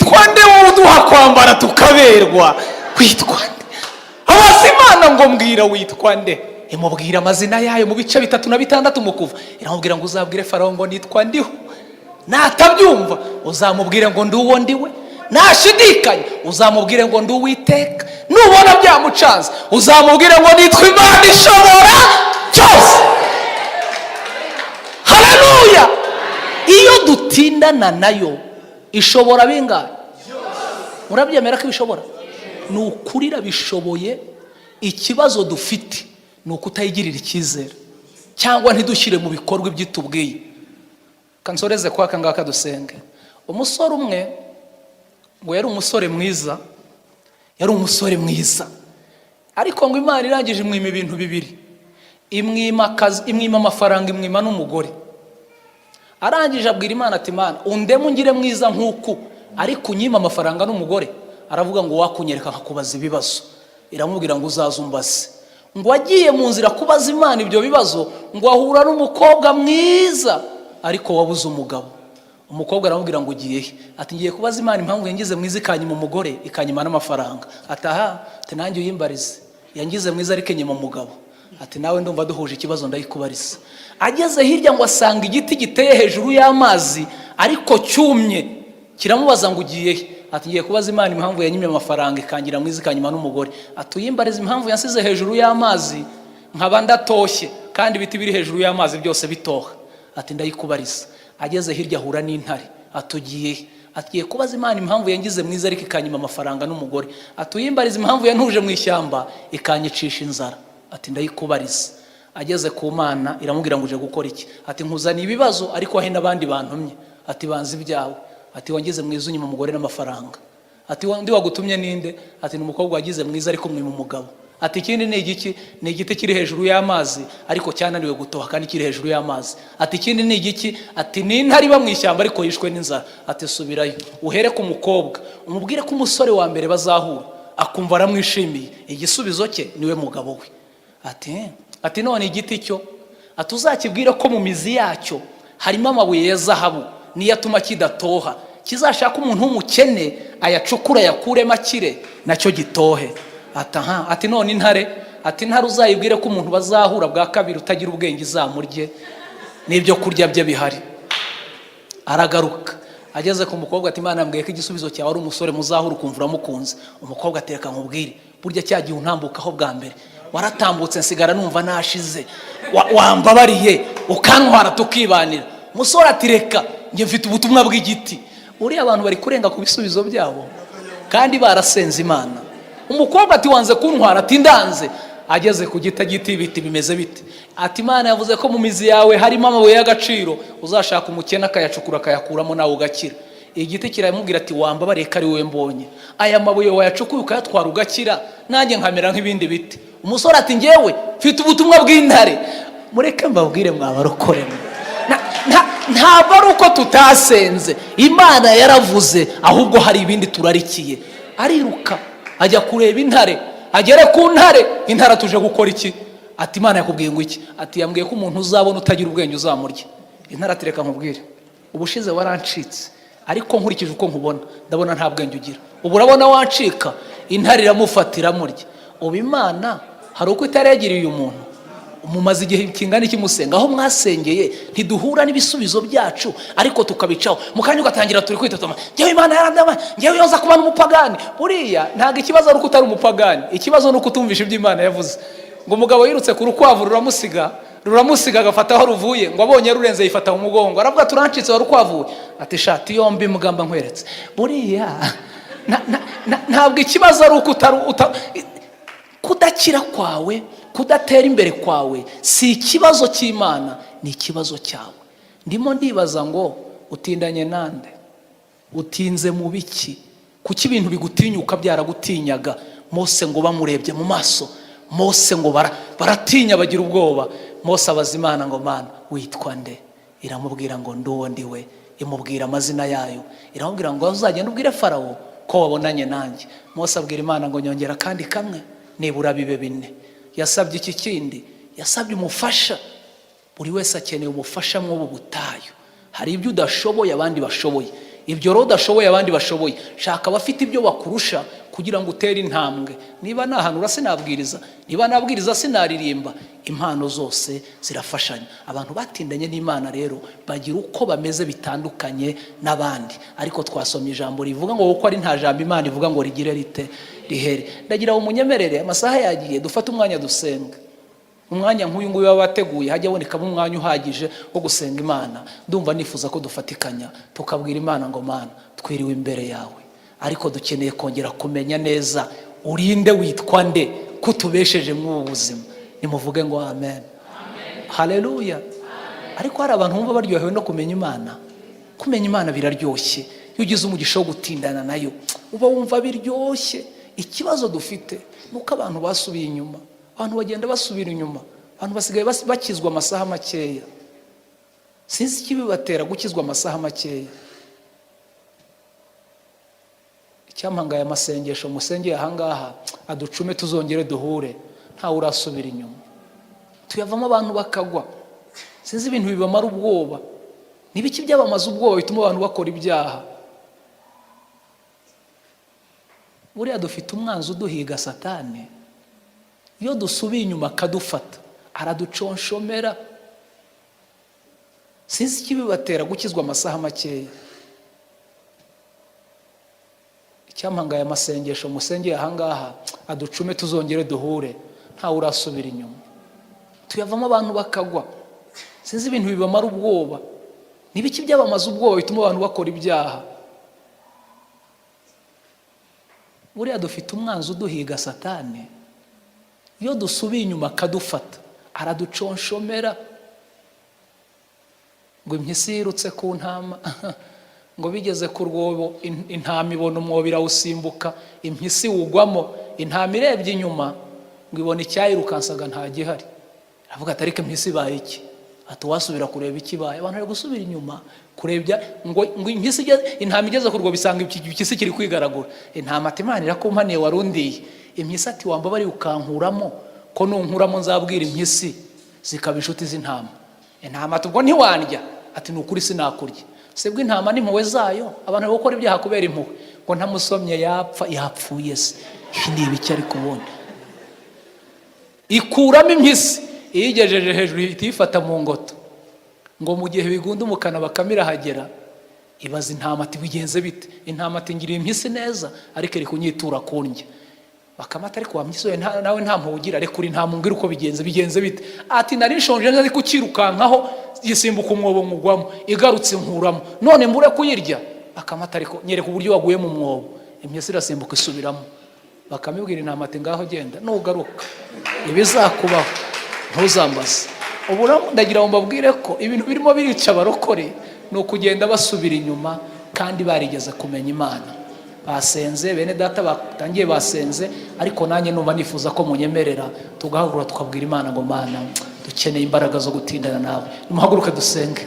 witwa nde wowe uduha kwambara tukaberwa? Witwa nde? Abaza Imana ngo mbwira witwa nde. Imubwira amazina yayo mu bice 3 na 6 mu Kuva. Iramubwira ngo uzabwire Farawo ngo nitwa ndiho. Natabyumva uzamubwire ngo ndi uwo ndiwe. Nashidikanya uzamubwire ngo ndi Uwiteka. Nubona byamucanze uzamubwire ngo nitwa Imana ishobora byose. Haleluya. Iyo dutindana nayo ishobora bingahe? Murabyemera ko bishobora? Ni ukurira bishoboye. Ikibazo dufite ni ukutayigirira icyizere cyangwa ntidushyire mu bikorwa ibyitubwiye. Kansoreze kwa kangaka dusenge. Umusore umwe ngo yari umusore mwiza, yari umusore mwiza, ariko ngo Imana irangije imwima ibintu bibiri. Imwima akazi, imwima amafaranga, imwima n'umugore. Arangije abwira Imana ati Imana undemo ngire mwiza nk'uku, ariko unyima amafaranga n'umugore. Aravuga ngo wakunyereka nkakubaza ibibazo. Iramubwira ngo uzazumbaze. Ngo agiye mu nzira kubaza Imana ibyo bibazo, ngo ahura n'umukobwa mwiza ariko wabuze umugabo. Umukobwa aramubwira ngo ugiye he? Ati ngiye kubaza Imana impamvu yangize mwiza ikanyima umugore ikanyima n'amafaranga. Ataha ati nanjye uyimbarize, yangize mwiza ariko nyima umugabo. Ati nawe ndumva duhuje ikibazo ndayikubariza. Ageze hirya ngo asanga igiti giteye hejuru y'amazi ariko cyumye. Kiramubaza ngo ugiye he? Ati ngiye kubaza Imana impamvu yanyimye amafaranga ikangira mwiza ikanyima n'umugore. Ati uyimbarize impamvu yansize hejuru y'amazi nkaba ndatoshye kandi ibiti biri hejuru y'amazi byose bitoha. Ati ndayikubariza. Ageze hirya ahura n'intare. Atugiye atiye kubaza Imana impamvu yangize mwiza ariko ikanyima amafaranga n'umugore. Atuyimbariza impamvu yantuje mu ishyamba ikanyicisha inzara. Ati ndayikubariza. Ageze ku Mana iramubwira ngo uje gukora iki? Ati nkuzaniye ibibazo ariko ahe n'abandi bantumye. Ati banzi ibyawe. Ati wangize mwiza unyima umugore n'amafaranga. Ati ndi wagutumye ninde? Ati n'umukobwa wagize mwiza ariko mwima umugabo. Ati ikindi ni igiki? Ni igiti kiri hejuru y'amazi ariko cyananiwe gutoha kandi kiri hejuru y'amazi. Ati ikindi ni igiki? Ati ni intare iba mu ishyamba ariko yishwe n'inzara. Ati subirayo uhere ku mukobwa umubwire ko umusore wa mbere bazahura akumva aramwishimiye, igisubizo cye niwe mugabo we. Ati none igiti cyo atuzakibwire ko mu mizi yacyo harimo amabuye ya zahabu niyo atuma kidatoha, kizashaka umuntu w'umukene ayacukura yakuremo akire nacyo gitohe. Ati none intare? Ati intare uzayibwire ko umuntu bazahura bwa kabiri utagira ubwenge izamurye n'ibyo kurya bye bihari. Aragaruka ageze ku mukobwa ati Imana mbwiye ko igisubizo cyawe ari umusore muzahura ukumva uramukunze. Umukobwa ateka nkubwire burya cyagiye untambukaho bwa mbere waratambutse nsigara numva nashize, wambabariye ukantwara tukibanira. Umusore ati reka njye mfite ubutumwa bw'igiti. Uri abantu bari kurenga ku bisubizo byabo kandi barasenze Imana. Umukobwa ati wanze kuntwara? Ati ndanze. Ageze ku giti ibiti bimeze bite? Ati Imana yavuze ko mu mizi yawe harimo amabuye y'agaciro, uzashaka umukene akayacukura akayakuramo nawe ugakira. Igiti kiramubwira ati wambabariye ko ari wowe mbonye, aya mabuye wayacukuye ukayatwara ugakira nanjye nkamera nk'ibindi biti. Umusore ati ngewe mfite ubutumwa bw'intare. Mureke mbabwire mwabarokore, ntabwo ari uko tutasenze, Imana yaravuze ahubwo hari ibindi turarikiye. Ariruka ajya kureba intare, agere ku ntare. Intare atuje gukora iki? Ati Imana yakubwiye ngo iki? Ati yambwiye ko umuntu uzabona utagira ubwenge uzamurya. Intare ati reka nkubwire, ubushize warancitse ariko nkurikije uko nkubona ndabona nta bwenge ugira, ubu urabona wancika. Intare iramufatira murya. Ubu Imana hari uko itaragiriye umuntu mumaze igihe kingana iki musenga, aho mwasengeye ntiduhura n'ibisubizo byacu ariko tukabicaho mukanya ugatangira turi kwitotoma ngewe Imana yarandama ngewe yoza kuba n'umupagani. Buriya ntago ikibazo ari uko utari umupagani, ikibazo ni uko utumvisha ibyo Imana yavuze. Ngo umugabo yirutse ku rukwavu ruramusiga agafata aho ruvuye, ngo abonye rurenze yifata mu mugongo, aravuga turancitse wa rukwavu. Ati shati yombi mugamba nkweretse. Buriya ntabwo ikibazo ari uko kudakira kwawe, kudatera imbere kwawe si ikibazo cy'Imana, ni ikibazo cyawe. Ndimo ndibaza ngo utindanye nande? Utinze mu biki? Kuki ibintu bigutinyuka byaragutinyaga? Mose ngo bamurebye mu maso, Mose ngo baratinya bagira ubwoba. Mose abaza Imana ngo Mana witwa nde? Iramubwira ngo nduwo ndiwe. Imubwira amazina yayo. Iramubwira ngo uzagenda ubwire Farawo ko wabonanye nanjye. Mose abwira Imana ngo nyongera kandi kamwe nibura bibe 4. Yasabye iki kindi? Yasabye umufasha. Buri wese akeneye umufasha mw'ubu butayu. Hari ibyo udashoboye abandi bashoboye. ibyo rero udashoboye abandi bashoboye, shaka abafite ibyo bakurusha kugira ngo utere intambwe. Niba nahanura sinabwiriza, niba nabwiriza sinaririmba, impano zose zirafashanya. Abantu batindanye n'Imana rero bagira uko bameze bitandukanye n'abandi, ariko twasomye ijambo rivuga ngo uko ari nta jambo Imana ivuga ngo rigire rite rihere. Ndagira umunyemerere, amasaha yagiye, dufate umwanya dusenga. Umwanya nk'uyu nguyu wabateguye hajya abonekamo umwanya uhagije wo gusenga Imana. Ndumva nifuza ko dufatikanya tukabwira Imana ngo Mana, twiriwe imbere yawe, ariko dukeneye kongera kumenya neza urinde, witwa nde, ko tubesheje mu buzima. Nimuvuge ngo amen, haleluya. Ariko hari abantu bumva baryohewe no kumenya Imana. Kumenya Imana biraryoshye. Iyo ugize umugisha wo gutindana nayo uba wumva biryoshye. Ikibazo dufite nuko abantu basubiye inyuma, abantu bagenda basubira inyuma, abantu basigaye bakizwa amasaha makeya. Sinzi ikibibatera gukizwa amasaha makeya. Icyampangaye amasengesho musengeye ahangaha aducume tuzongere duhure, ntawe urasubira inyuma. Tuyavamo abantu bakagwa. Sinzi ibintu bibamara ubwoba. Nibiki byabamaze ubwoba bituma abantu bakora ibyaha? Buriya dufite umwanzi uduhiga, Satani. Iyo dusubiye inyuma akadufata, araduconshomera. Sinzi ikibibatera gukizwa amasaha makeya. Icyampangaye amasengesho musengeye ahangaha aducume tuzongere duhure, ntawe urasubira inyuma. Tuyavamo abantu bakagwa. Sinzi ibintu bibamara ubwoba. Nibiki byabamaze ubwoba bituma abantu bakora ibyaha? Buriya dufite umwanzi uduhiga, Satani. Iyo dusubiye inyuma akadufata, araduconshomera. Ngo impyisi yirutse ku ntama, ngo bigeze ku rwobo intama ibona umwobo irawusimbuka, impyisi wugwamo. Intama irebye inyuma ngo ibona icyayirukansaga nta gihari. Aravuga ati ariko impyisi ibaye iki? Ati wasubira kureba ikibaye. Abantu bari gusubira inyuma kurebya ngo impyisi intama igeze ku rwobo bisanga impyisi kiri kwigaragura. Intama ati Imana irakumpaniye warundiye. Impyisi ati wamba bari ukankuramo, ko nunkuramo nzabwira impyisi zikaba inshuti z'intama. Intama ati ubwo ntiwandya? Ati ni ukuri sinakurya. Sebwe intama n'impuhwe zayo, abantu bakora ibyaha kubera impuhwe. Ngo ntamusomye yapfa, yapfuye se. Ibi ni ibiki ari kubona? Ikuramo impyisi, iyigejeje hejuru ihita mu ngoto. Ngo mu gihe bigunda umukana bakamira hagera, ibaza intama ati bigenze bite? Intama ati ngiriye impyisi neza, ariko iri kunyitura kundya. Bakamata ariko wamyisuye nawe nta mpugira, ariko uri nta mungira uko bigenze bite? Ati nari nshonje nari kukirukankaho, yisimbuka umwobo mugwamo, igarutse nkuramo, none mbure kuyirya. Bakamata ariko nyereka uburyo waguye mu mwobo. Impyisi irasimbuka isubiramo. Bakamibwira intama ati ngaho genda, nugaruka ibizakubaho ntuzambaze. Ubu ndagira ngo mbabwire ko ibintu birimo birica abarokore no kugenda basubira inyuma kandi barigeze kumenya Imana. Basenze, bene data batangiye basenze, ariko nanjye numva nifuza ko munyemerera tugahagura tukabwira Imana ngo Mana, dukeneye imbaraga zo gutindana nawe. Nimuhaguruke dusenge.